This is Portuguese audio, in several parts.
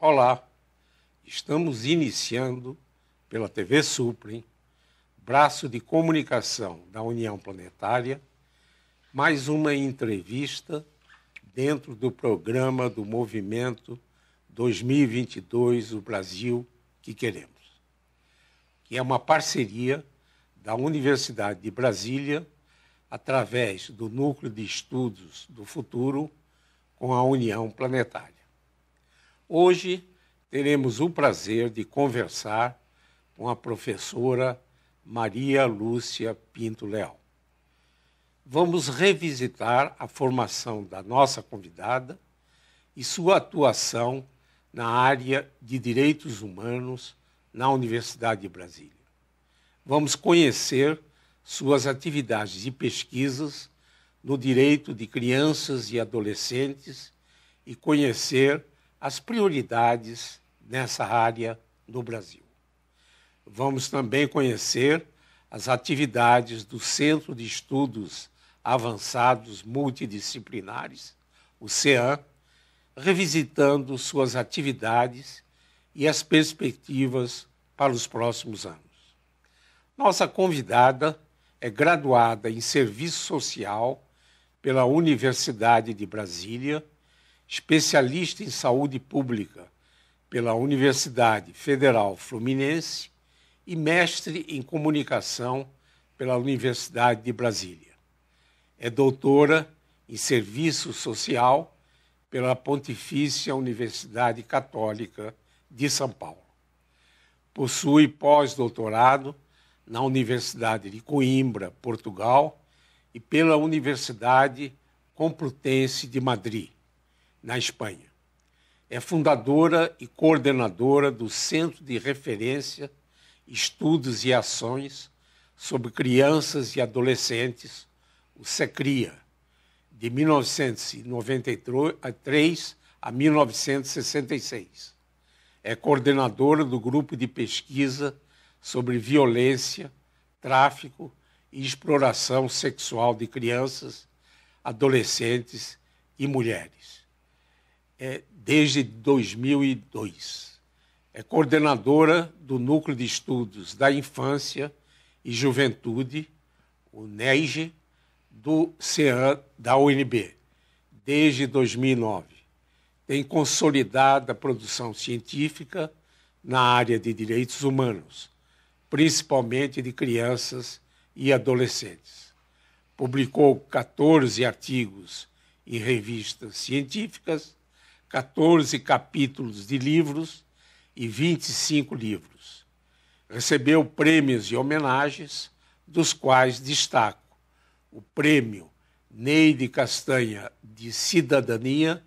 Olá, estamos iniciando pela TV Suprem, braço de comunicação da União Planetária, mais uma entrevista dentro do programa do Movimento 2022, o Brasil que Queremos, que é uma parceria da Universidade de Brasília, através do Núcleo de Estudos do Futuro, com a União Planetária. Hoje teremos o prazer de conversar com a professora Maria Lúcia Pinto Leal. Vamos revisitar a formação da nossa convidada e sua atuação na área de direitos humanos na Universidade de Brasília. Vamos conhecer suas atividades e pesquisas no direito de crianças e adolescentes e conhecer as prioridades nessa área no Brasil. Vamos também conhecer as atividades do Centro de Estudos Avançados Multidisciplinares, o CEAM, revisitando suas atividades e as perspectivas para os próximos anos. Nossa convidada é graduada em Serviço Social pela Universidade de Brasília, especialista em saúde pública pela Universidade Federal Fluminense e mestre em comunicação pela Universidade de Brasília. É doutora em serviço social pela Pontifícia Universidade Católica de São Paulo. Possui pós-doutorado na Universidade de Coimbra, Portugal, e pela Universidade Complutense de Madrid, na Espanha. É fundadora e coordenadora do Centro de Referência, Estudos e Ações sobre Crianças e Adolescentes, o CECRIA, de 1993 a 1966. É coordenadora do Grupo de Pesquisa sobre Violência, Tráfico e Exploração Sexual de Crianças, Adolescentes e Mulheres. Desde 2002. É coordenadora do Núcleo de Estudos da Infância e Juventude, o NEIGE, do CEAM da UNB, desde 2009. Tem consolidada a produção científica na área de direitos humanos, principalmente de crianças e adolescentes. Publicou 14 artigos em revistas científicas, 14 capítulos de livros e 25 livros. Recebeu prêmios e homenagens, dos quais destaco o Prêmio Neide Castanha de Cidadania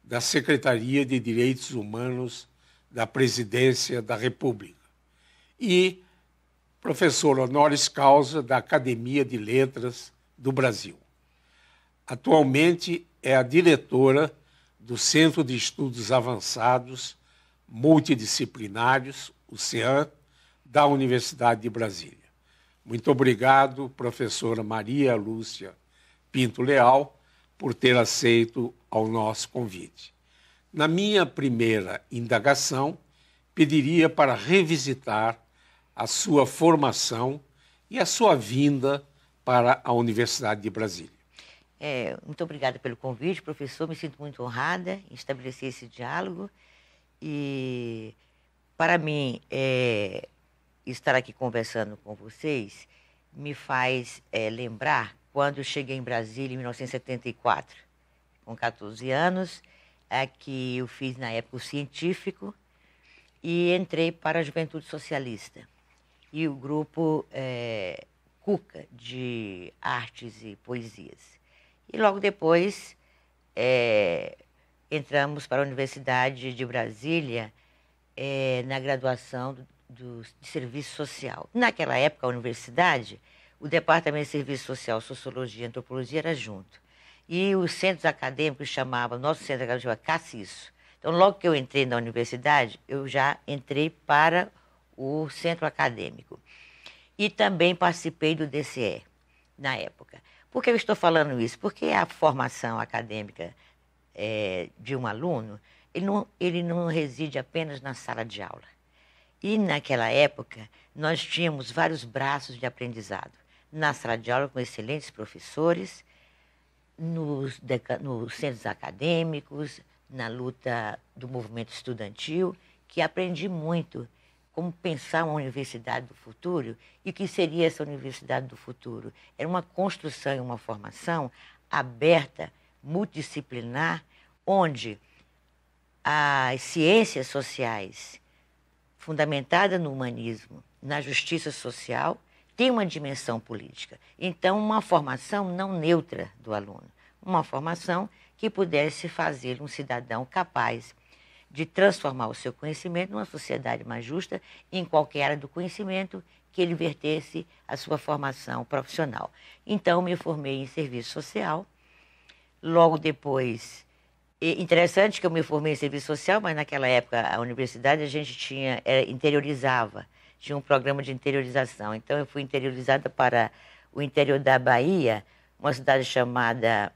da Secretaria de Direitos Humanos da Presidência da República e professor honoris causa da Academia de Letras do Brasil. Atualmente é a diretora do Centro de Estudos Avançados Multidisciplinares, o CEAM, da Universidade de Brasília. Muito obrigado, professora Maria Lúcia Pinto Leal, por ter aceito ao nosso convite. Na minha primeira indagação, pediria para revisitar a sua formação e a sua vinda para a Universidade de Brasília. Muito obrigada pelo convite, professor. Me sinto muito honrada em estabelecer esse diálogo. E, para mim, estar aqui conversando com vocês me faz lembrar quando eu cheguei em Brasília, em 1974, com 14 anos, que eu fiz, na época, o científico e entrei para a Juventude Socialista. E o grupo Cuca, de Artes e Poesias. E logo depois entramos para a Universidade de Brasília na graduação de Serviço Social. Naquela época, a universidade, o Departamento de Serviço Social, Sociologia e Antropologia era junto. E os centros acadêmicos chamavam, nosso centro acadêmico chamava CACISO. Então, logo que eu entrei na universidade, eu já entrei para o centro acadêmico. E também participei do DCE, na época. Por que eu estou falando isso? Porque a formação acadêmica de um aluno ele não reside apenas na sala de aula. E naquela época, nós tínhamos vários braços de aprendizado. Na sala de aula, com excelentes professores, nos centros acadêmicos, na luta do movimento estudantil, que aprendi muito como pensar uma universidade do futuro e o que seria essa universidade do futuro. Era uma construção e uma formação aberta, multidisciplinar, onde as ciências sociais, fundamentada no humanismo, na justiça social, tem uma dimensão política. Então, uma formação não neutra do aluno, uma formação que pudesse fazer um cidadão capaz de transformar o seu conhecimento numa sociedade mais justa em qualquer área do conhecimento que ele vertesse a sua formação profissional. Então, me formei em serviço social. Logo depois, interessante que eu me formei em serviço social, mas naquela época a universidade a gente interiorizava, tinha um programa de interiorização. Então eu fui interiorizada para o interior da Bahia, uma cidade chamada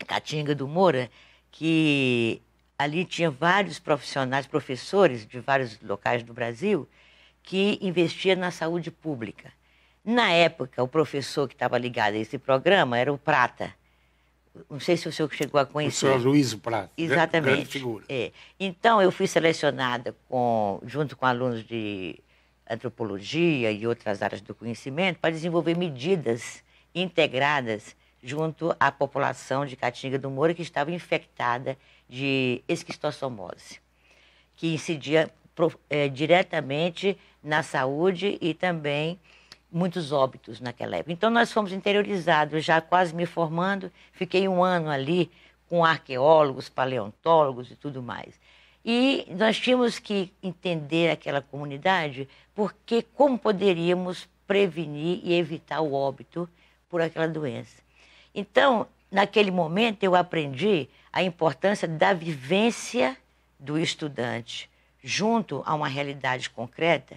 Catinga do Moura, que ali tinha vários profissionais, professores de vários locais do Brasil, que investiam na saúde pública. Na época, o professor que estava ligado a esse programa era o Prata. Não sei se o senhor chegou a conhecer. O senhor Luiz Prata. Exatamente. Grande figura. Então, eu fui selecionada junto com alunos de antropologia e outras áreas do conhecimento para desenvolver medidas integradas junto à população de Catinga do Moura que estava infectada de esquistossomose, que incidia diretamente na saúde e também muitos óbitos naquela época. Então, nós fomos interiorizados, já quase me formando, fiquei um ano ali com arqueólogos, paleontólogos e tudo mais. E nós tínhamos que entender aquela comunidade, porque como poderíamos prevenir e evitar o óbito por aquela doença. Então, naquele momento, eu aprendi a importância da vivência do estudante junto a uma realidade concreta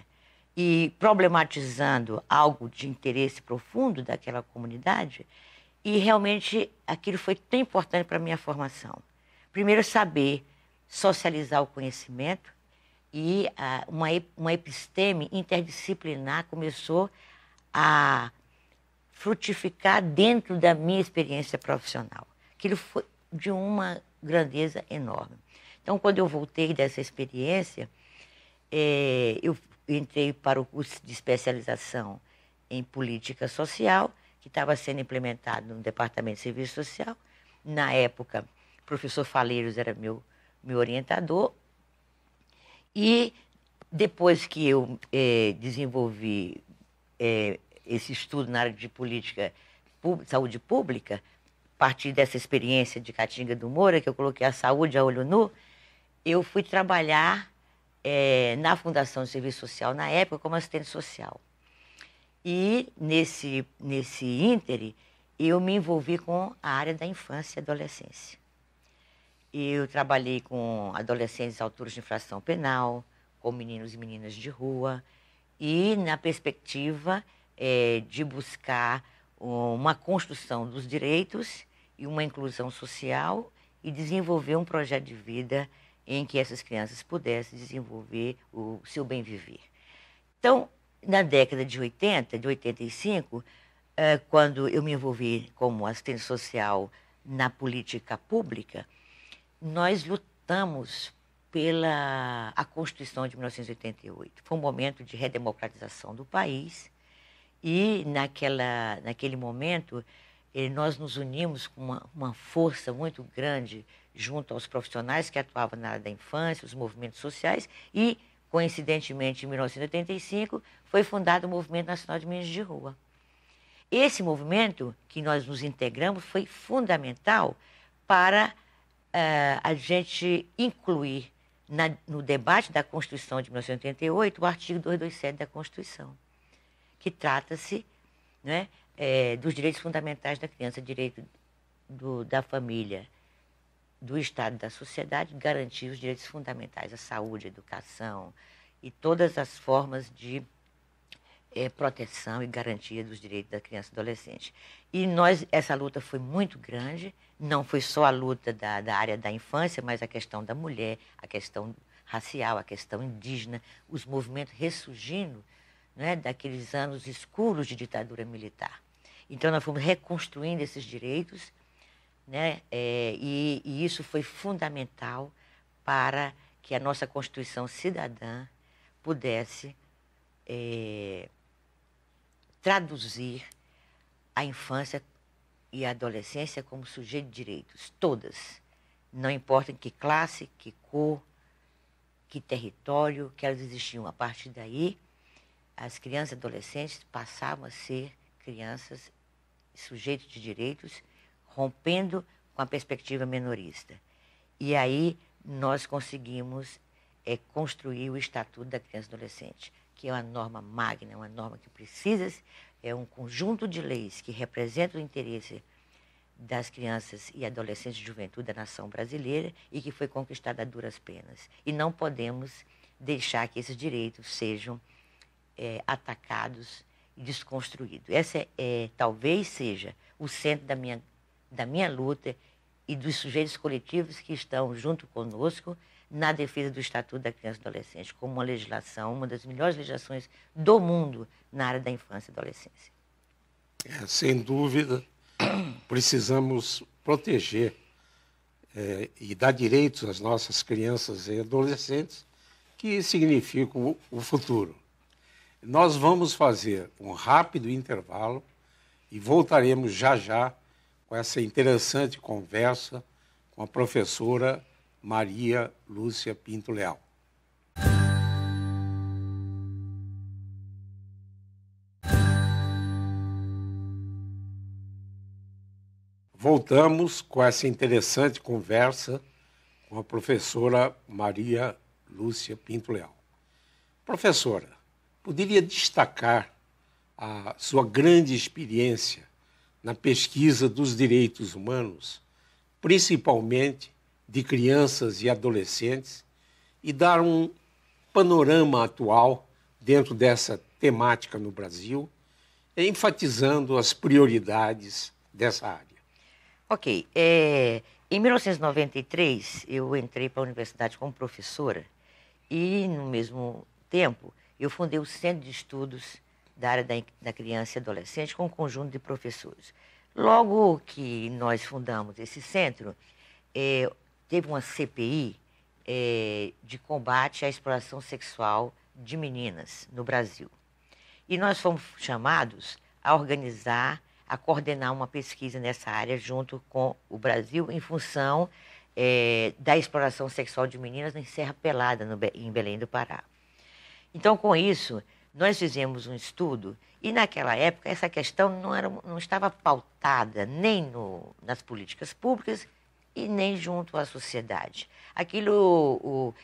e problematizando algo de interesse profundo daquela comunidade, e realmente aquilo foi tão importante para a minha formação. Primeiro, saber socializar o conhecimento, e uma episteme interdisciplinar começou a frutificar dentro da minha experiência profissional. Aquilo foi de uma grandeza enorme. Então, quando eu voltei dessa experiência, eu entrei para o curso de especialização em política social, que estava sendo implementado no Departamento de Serviço Social. Na época, o professor Faleiros era meu orientador. E depois que eu desenvolvi esse estudo na área de saúde pública, a partir dessa experiência de Catinga do Moura, que eu coloquei a saúde a olho nu, eu fui trabalhar na Fundação de Serviço Social, na época, como assistente social. E nesse íntere, eu me envolvi com a área da infância e adolescência. Eu trabalhei com adolescentes autores de infração penal, com meninos e meninas de rua, e na perspectiva de buscar uma construção dos direitos e uma inclusão social e desenvolver um projeto de vida em que essas crianças pudessem desenvolver o seu bem viver. Então, na década de 80, de 85, quando eu me envolvi como assistente social na política pública, nós lutamos pela a Constituição de 1988. Foi um momento de redemocratização do país e, naquele momento, nós nos unimos com uma força muito grande junto aos profissionais que atuavam na área da infância, os movimentos sociais, e, coincidentemente, em 1985, foi fundado o Movimento Nacional de Meninos de Rua. Esse movimento, que nós nos integramos, foi fundamental para a gente incluir no debate da Constituição de 1988 o artigo 227 da Constituição, que trata-se, né, dos direitos fundamentais da criança, direito da família, do Estado e da sociedade, garantir os direitos fundamentais, a saúde, a educação e todas as formas de proteção e garantia dos direitos da criança e adolescente. E essa luta foi muito grande, não foi só a luta da área da infância, mas a questão da mulher, a questão racial, a questão indígena, os movimentos ressurgindo, né, daqueles anos escuros de ditadura militar. Então, nós fomos reconstruindo esses direitos, né, e isso foi fundamental para que a nossa Constituição cidadã pudesse traduzir a infância e a adolescência como sujeito de direitos, todas. Não importa em que classe, que cor, que território, que elas existiam. A partir daí, as crianças e adolescentes passavam a ser crianças sujeitos de direitos, rompendo com a perspectiva menorista. E aí nós conseguimos construir o Estatuto da Criança e Adolescente, que é uma norma magna, uma norma que precisa, é um conjunto de leis que representam o interesse das crianças e adolescentes de juventude da nação brasileira e que foi conquistada a duras penas. E não podemos deixar que esses direitos sejam atacados e desconstruídos. Essa talvez seja o centro da minha luta e dos sujeitos coletivos que estão junto conosco na defesa do Estatuto da Criança e Adolescente, como uma legislação, uma das melhores legislações do mundo na área da infância e adolescência. Sem dúvida, precisamos proteger e dar direitos às nossas crianças e adolescentes, que significam o futuro. Nós vamos fazer um rápido intervalo e voltaremos já já com essa interessante conversa com a professora Maria Lúcia Pinto Leal. Voltamos com essa interessante conversa com a professora Maria Lúcia Pinto Leal. Professora, poderia destacar a sua grande experiência na pesquisa dos direitos humanos, principalmente de crianças e adolescentes, e dar um panorama atual dentro dessa temática no Brasil, enfatizando as prioridades dessa área. Ok. Em 1993, eu entrei para a universidade como professora e, no mesmo tempo, eu fundei o Centro de Estudos da área da criança e adolescente com um conjunto de professores. Logo que nós fundamos esse centro, teve uma CPI de combate à exploração sexual de meninas no Brasil. E nós fomos chamados a organizar, a coordenar uma pesquisa nessa área junto com o Brasil em função da exploração sexual de meninas em Serra Pelada, em Belém do Pará. Então, com isso, nós fizemos um estudo e, naquela época, essa questão não estava pautada nem nas políticas públicas e nem junto à sociedade.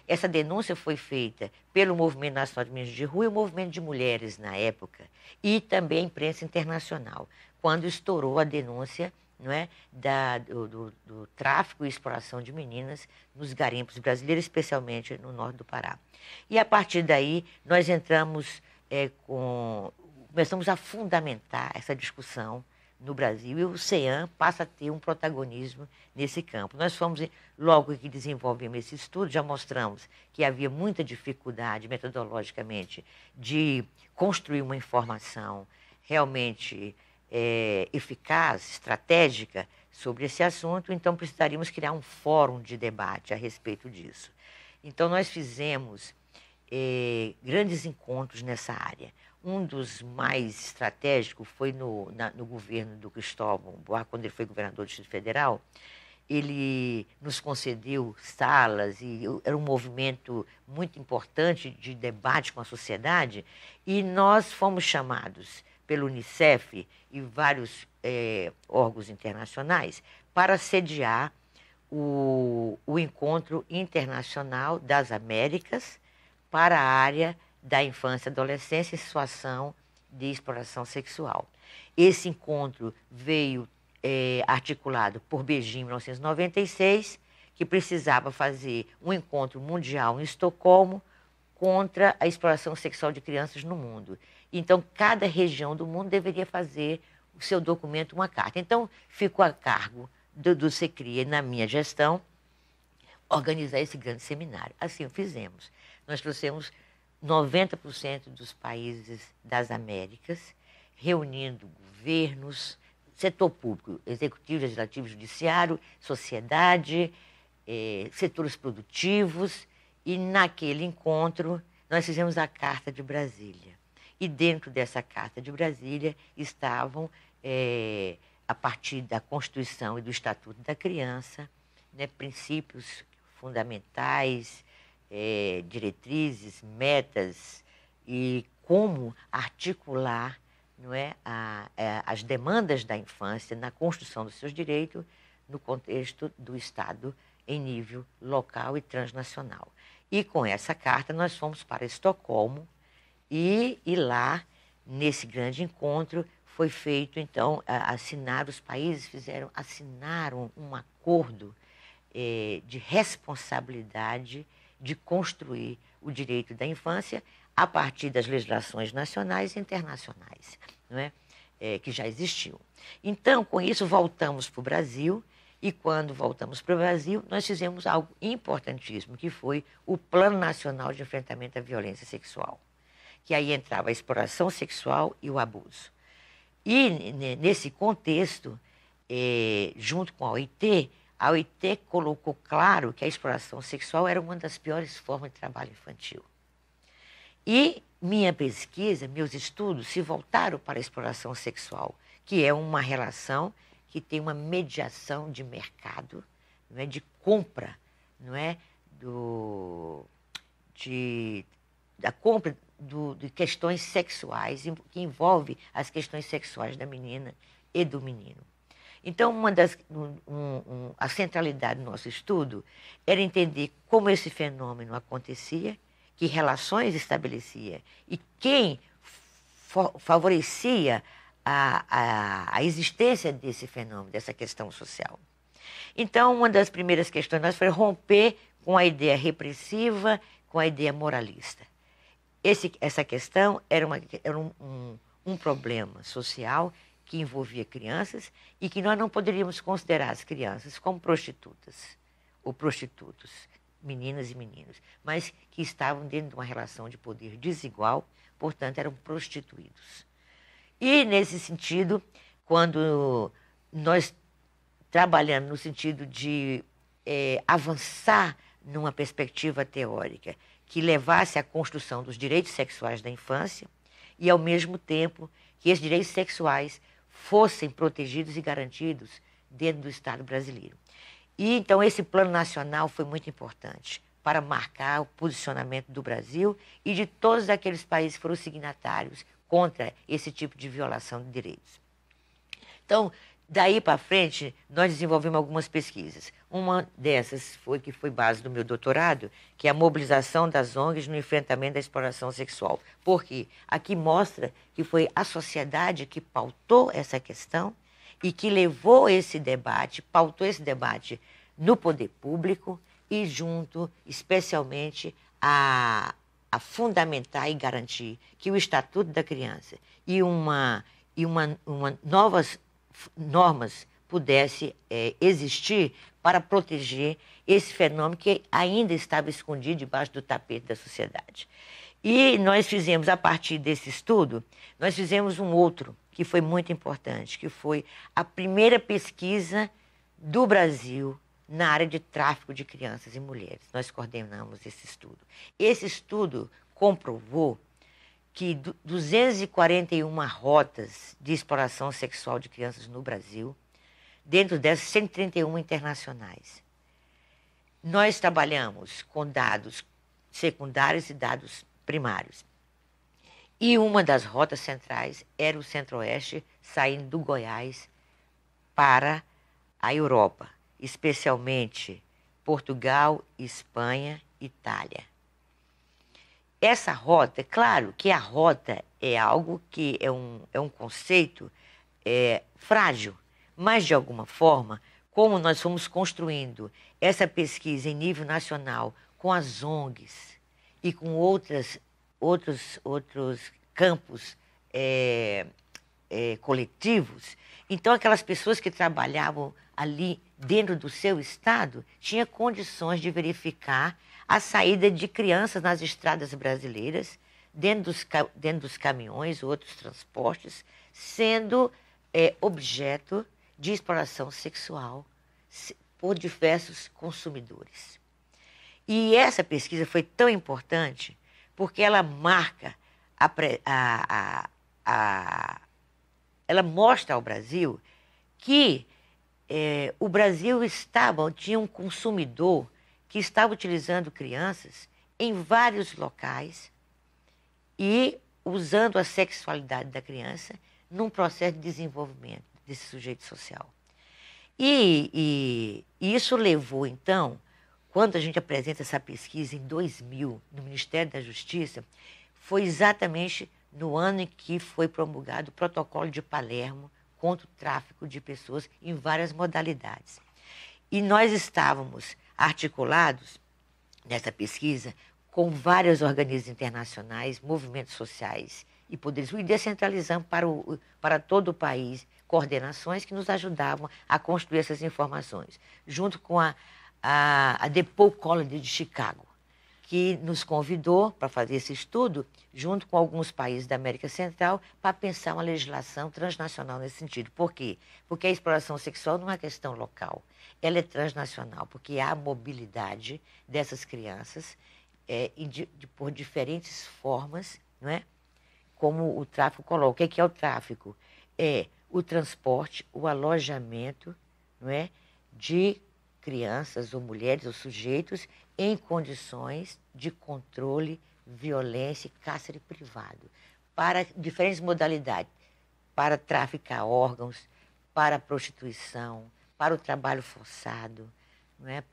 Essa denúncia foi feita pelo Movimento Nacional de Meninos de Rua e o Movimento de Mulheres na época, e também a imprensa internacional, quando estourou a denúncia, não é, do tráfico e exploração de meninas nos garimpos brasileiros, especialmente no norte do Pará. E, a partir daí, nós começamos a fundamentar essa discussão no Brasil, e o CEAM passa a ter um protagonismo nesse campo. Nós fomos, logo que desenvolvemos esse estudo, já mostramos que havia muita dificuldade, metodologicamente, de construir uma informação realmente eficaz, estratégica, sobre esse assunto, então precisaríamos criar um fórum de debate a respeito disso. Então, nós fizemos grandes encontros nessa área. Um dos mais estratégicos foi no governo do Cristóvão Buarque, quando ele foi governador do Distrito Federal. Ele nos concedeu salas e era um movimento muito importante de debate com a sociedade, e nós fomos chamados pelo Unicef e vários órgãos internacionais para sediar o Encontro Internacional das Américas para a área da infância e adolescência em situação de exploração sexual. Esse encontro veio articulado por Beijing em 1996, que precisava fazer um encontro mundial em Estocolmo contra a exploração sexual de crianças no mundo. Então, cada região do mundo deveria fazer o seu documento, uma carta. Então, ficou a cargo do SECRIA, na minha gestão, organizar esse grande seminário. Assim o fizemos. Nós trouxemos 90% dos países das Américas, reunindo governos, setor público, executivo, legislativo, judiciário, sociedade, setores produtivos, e naquele encontro nós fizemos a Carta de Brasília. E dentro dessa Carta de Brasília estavam, a partir da Constituição e do Estatuto da Criança, né, princípios fundamentais, diretrizes, metas e como articular, não é, as demandas da infância na construção dos seus direitos no contexto do Estado em nível local e transnacional. E com essa carta nós fomos para Estocolmo e lá, nesse grande encontro, foi feito, então, os países assinaram um acordo de responsabilidade de construir o direito da infância a partir das legislações nacionais e internacionais, não é? Que já existiam. Então, com isso, voltamos para o Brasil, e quando voltamos para o Brasil, nós fizemos algo importantíssimo, que foi o Plano Nacional de Enfrentamento à Violência Sexual, que aí entrava a exploração sexual e o abuso. E, nesse contexto, junto com a OIT colocou claro que a exploração sexual era uma das piores formas de trabalho infantil. E minha pesquisa, meus estudos se voltaram para a exploração sexual, que é uma relação que tem uma mediação de mercado, não é, de compra, não é, da compra de questões sexuais, que envolve as questões sexuais da menina e do menino. Então, a centralidade do nosso estudo era entender como esse fenômeno acontecia, que relações estabelecia e quem favorecia a existência desse fenômeno, dessa questão social. Então, uma das primeiras questões nós foi romper com a ideia repressiva, com a ideia moralista. Essa questão era um problema social que envolvia crianças e que nós não poderíamos considerar as crianças como prostitutas ou prostitutos, meninas e meninos, mas que estavam dentro de uma relação de poder desigual, portanto, eram prostituídos. E, nesse sentido, quando nós trabalhamos no sentido de avançar numa perspectiva teórica que levasse à construção dos direitos sexuais da infância e, ao mesmo tempo, que esses direitos sexuais fossem protegidos e garantidos dentro do Estado brasileiro. E, então, esse plano nacional foi muito importante para marcar o posicionamento do Brasil e de todos aqueles países que foram signatários contra esse tipo de violação de direitos. Então, daí para frente, nós desenvolvemos algumas pesquisas. Uma dessas que foi base do meu doutorado, que é a mobilização das ONGs no enfrentamento da exploração sexual. Porque aqui mostra que foi a sociedade que pautou essa questão e que levou esse debate, pautou esse debate no poder público e junto, especialmente, a fundamentar e garantir que o Estatuto da Criança e novas normas pudesse existir para proteger esse fenômeno que ainda estava escondido debaixo do tapete da sociedade. E nós fizemos, a partir desse estudo, nós fizemos um outro que foi muito importante, que foi a primeira pesquisa do Brasil na área de tráfico de crianças e mulheres. Nós coordenamos esse estudo. Esse estudo comprovou que 241 rotas de exploração sexual de crianças no Brasil, dentro dessas 131 internacionais. Nós trabalhamos com dados secundários e dados primários. E uma das rotas centrais era o Centro-Oeste, saindo do Goiás para a Europa, especialmente Portugal, Espanha, Itália. Essa rota, é claro que a rota é algo que é um conceito frágil, mas, de alguma forma, como nós fomos construindo essa pesquisa em nível nacional com as ONGs e com outros campos coletivos. Então, aquelas pessoas que trabalhavam ali dentro do seu estado tinham condições de verificar a saída de crianças nas estradas brasileiras, dentro dos caminhões, outros transportes, sendo objeto de exploração sexual por diversos consumidores. E essa pesquisa foi tão importante porque ela marca, ela mostra ao Brasil que o Brasil tinha um consumidor que estava utilizando crianças em vários locais e usando a sexualidade da criança num processo de desenvolvimento desse sujeito social. E isso levou, então, quando a gente apresenta essa pesquisa em 2000, no Ministério da Justiça, foi exatamente no ano em que foi promulgado o Protocolo de Palermo contra o tráfico de pessoas em várias modalidades. E nós estávamos articulados nessa pesquisa com vários organismos internacionais, movimentos sociais e poderes públicos, e descentralizamos para todo o país coordenações que nos ajudavam a construir essas informações, junto com a DePaul College de Chicago, que nos convidou para fazer esse estudo, junto com alguns países da América Central, para pensar uma legislação transnacional nesse sentido. Por quê? Porque a exploração sexual não é uma questão local, ela é transnacional, porque há mobilidade dessas crianças por diferentes formas, não é? Como o tráfico coloca. O que é o tráfico? É o transporte, o alojamento, não é? De crianças ou mulheres ou sujeitos em condições de controle, violência e cárcere privado, para diferentes modalidades, para traficar órgãos, para a prostituição, para o trabalho forçado, não é?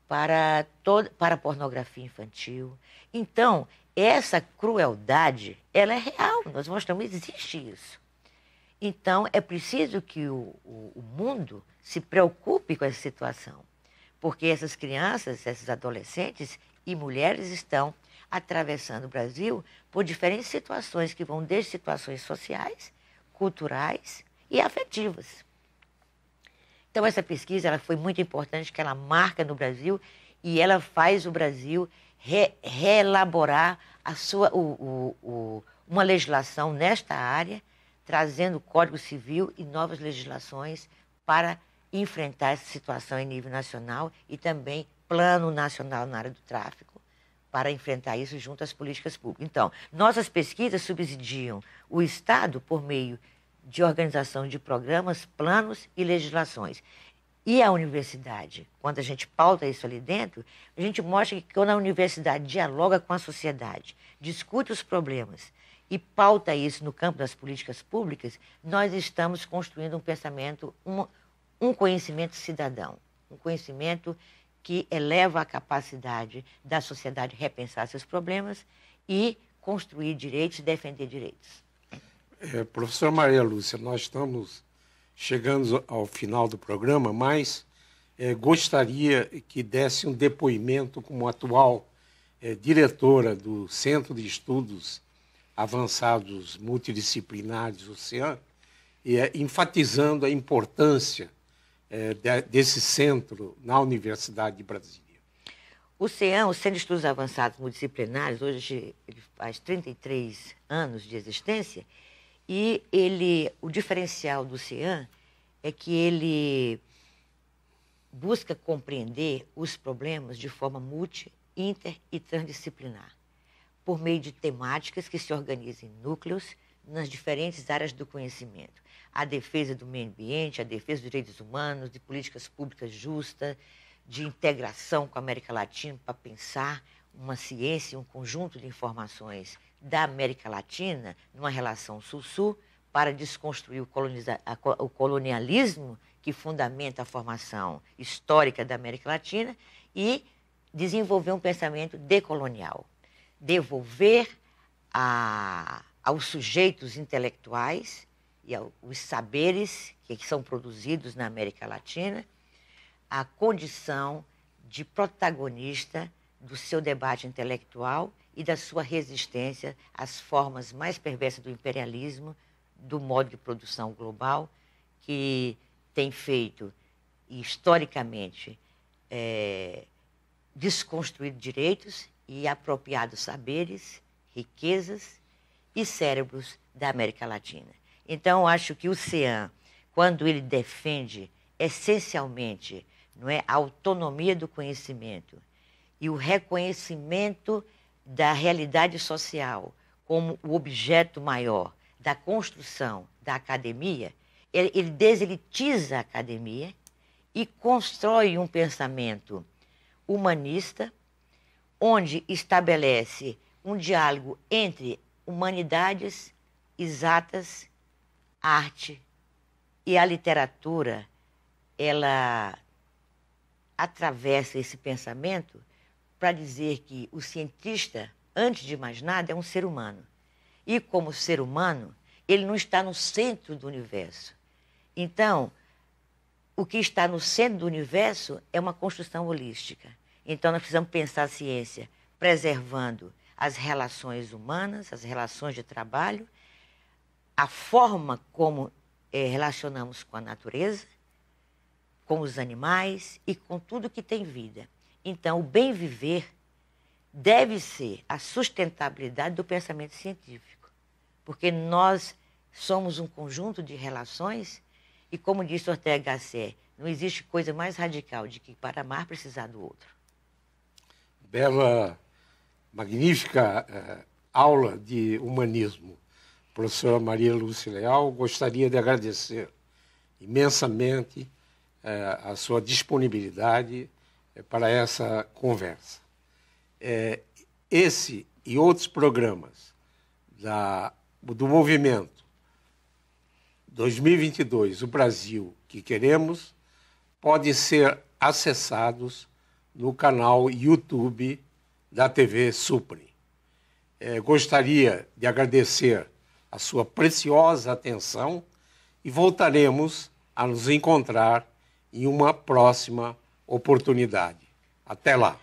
Para a pornografia infantil. Então, essa crueldade, ela é real, nós mostramos que existe isso. Então, é preciso que o mundo se preocupe com essa situação, porque essas crianças, esses adolescentes e mulheres estão atravessando o Brasil por diferentes situações que vão desde situações sociais, culturais e afetivas. Então, essa pesquisa ela foi muito importante, que ela marca no Brasil e ela faz o Brasil reelaborar uma legislação nesta área, trazendo o Código Civil e novas legislações para enfrentar essa situação em nível nacional e também plano nacional na área do tráfico, para enfrentar isso junto às políticas públicas. Então, nossas pesquisas subsidiam o Estado por meio de organização de programas, planos e legislações. E a universidade, quando a gente pauta isso ali dentro, a gente mostra que quando a universidade dialoga com a sociedade, discute os problemas e pauta isso no campo das políticas públicas, nós estamos construindo um pensamento, um conhecimento cidadão, um conhecimento que eleva a capacidade da sociedade repensar seus problemas e construir direitos e defender direitos. Professora Maria Lúcia, nós estamos chegando ao final do programa, mas gostaria que desse um depoimento como atual diretora do Centro de Estudos Avançados Multidisciplinares, o CEAM, enfatizando a importância desse centro na Universidade de Brasília. O CEAM, o Centro de Estudos Avançados Multidisciplinares, hoje ele faz 33 anos de existência, e o diferencial do CEAM é que ele busca compreender os problemas de forma multi, inter e transdisciplinar, por meio de temáticas que se organizam em núcleos nas diferentes áreas do conhecimento. A defesa do meio ambiente, a defesa dos direitos humanos, de políticas públicas justas, de integração com a América Latina para pensar uma ciência, um conjunto de informações da América Latina, numa relação sul-sul, para desconstruir o colonialismo que fundamenta a formação histórica da América Latina e desenvolver um pensamento decolonial. Devolver aos sujeitos intelectuais e aos saberes que são produzidos na América Latina a condição de protagonista do seu debate intelectual e da sua resistência às formas mais perversas do imperialismo, do modo de produção global, que tem feito, historicamente, desconstruído direitos e apropriado saberes, riquezas e cérebros da América Latina. Então, acho que o CEAM, quando ele defende essencialmente, não é, a autonomia do conhecimento e o reconhecimento da realidade social como o objeto maior da construção da academia, ele deselitiza a academia e constrói um pensamento humanista, onde estabelece um diálogo entre humanidades, exatas, arte e a literatura. Ela atravessa esse pensamento para dizer que o cientista, antes de mais nada, é um ser humano. E como ser humano, ele não está no centro do universo. Então, o que está no centro do universo é uma construção holística. Então, nós precisamos pensar a ciência preservando as relações humanas, as relações de trabalho, a forma como relacionamos com a natureza, com os animais e com tudo que tem vida. Então, o bem viver deve ser a sustentabilidade do pensamento científico, porque nós somos um conjunto de relações e, como disse Ortega Gasset, não existe coisa mais radical de que para amar precisar do outro. Bela, magnífica aula de humanismo. Professora Maria Lúcia Leal, gostaria de agradecer imensamente a sua disponibilidade para essa conversa. Esse e outros programas do movimento 2022, o Brasil que queremos, podem ser acessados no canal YouTube da TV Supre. Gostaria de agradecer a sua preciosa atenção e voltaremos a nos encontrar em uma próxima oportunidade. Até lá!